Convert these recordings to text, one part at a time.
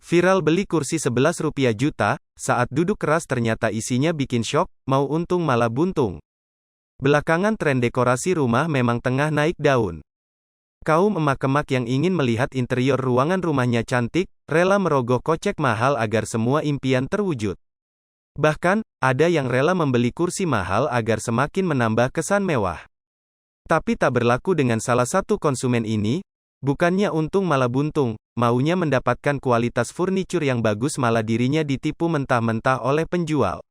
Viral beli kursi 11 rupiah juta, saat duduk keras ternyata isinya bikin syok, mau untung malah buntung. Belakangan tren dekorasi rumah memang tengah naik daun. Kaum emak-emak yang ingin melihat interior ruangan rumahnya cantik, rela merogoh kocek mahal agar semua impian terwujud. Bahkan, ada yang rela membeli kursi mahal agar semakin menambah kesan mewah. Tapi tak berlaku dengan salah satu konsumen ini. Bukannya untung malah buntung, maunya mendapatkan kualitas furniture yang bagus malah dirinya ditipu mentah-mentah oleh penjual.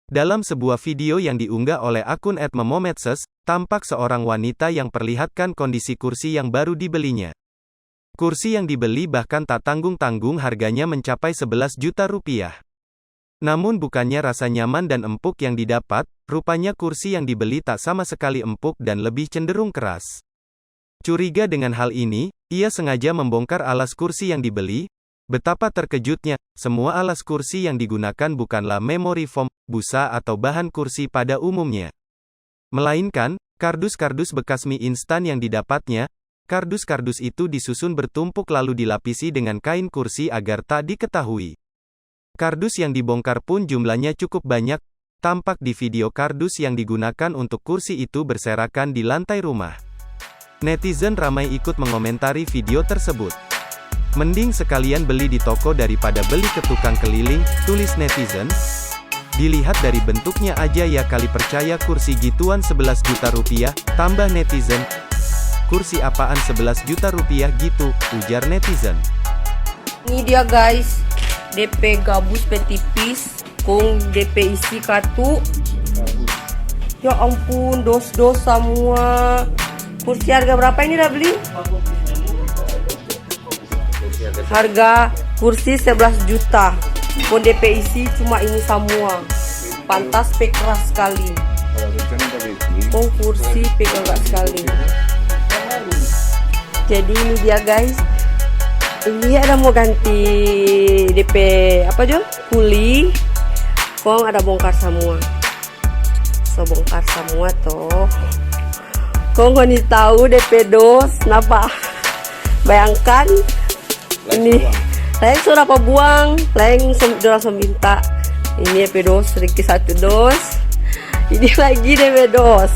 Dalam sebuah video yang diunggah oleh akun @memomedsos, tampak seorang wanita yang perlihatkan kondisi kursi yang baru dibelinya. Kursi yang dibeli bahkan tak tanggung-tanggung harganya mencapai 11 juta rupiah. Namun bukannya rasa nyaman dan empuk yang didapat, rupanya kursi yang dibeli tak sama sekali empuk dan lebih cenderung keras. Curiga dengan hal ini, ia sengaja membongkar alas kursi yang dibeli. Betapa terkejutnya, semua alas kursi yang digunakan bukanlah memory foam, busa atau bahan kursi pada umumnya. Melainkan, kardus-kardus bekas mie instan yang didapatnya. Kardus-kardus itu disusun bertumpuk lalu dilapisi dengan kain kursi agar tak diketahui. Kardus yang dibongkar pun jumlahnya cukup banyak. Tampak di video kardus yang digunakan untuk kursi itu berserakan di lantai rumah. Netizen ramai ikut mengomentari video tersebut. Mending sekalian beli di toko daripada beli ke tukang keliling, tulis netizen. Dilihat dari bentuknya aja ya kali percaya kursi gituan 11 juta rupiah, tambah netizen. Kursi apaan 11 juta rupiah gitu, ujar netizen. Ini dia guys, DP gabus petipis, kong DP isi kartu. Ya ampun, dos-dos semua. Kursi harga berapa ini dah beli? Harga kursi 11 juta. Pun DP isi cuma ini semua. Pantas pek keras sekali. Oh kursi pek enggak sekali. Jadi ini dia guys. Ini ada mau ganti DP apa Jol? Kuli. Kong ada bongkar semua. So bongkar semua toh. Kau nggak tahu DP dos, kenapa? Bayangkan ini, lain sudah apa buang, lain langsung minta. Ini DP dos, sedikit satu dos. Ini lagi DP dos.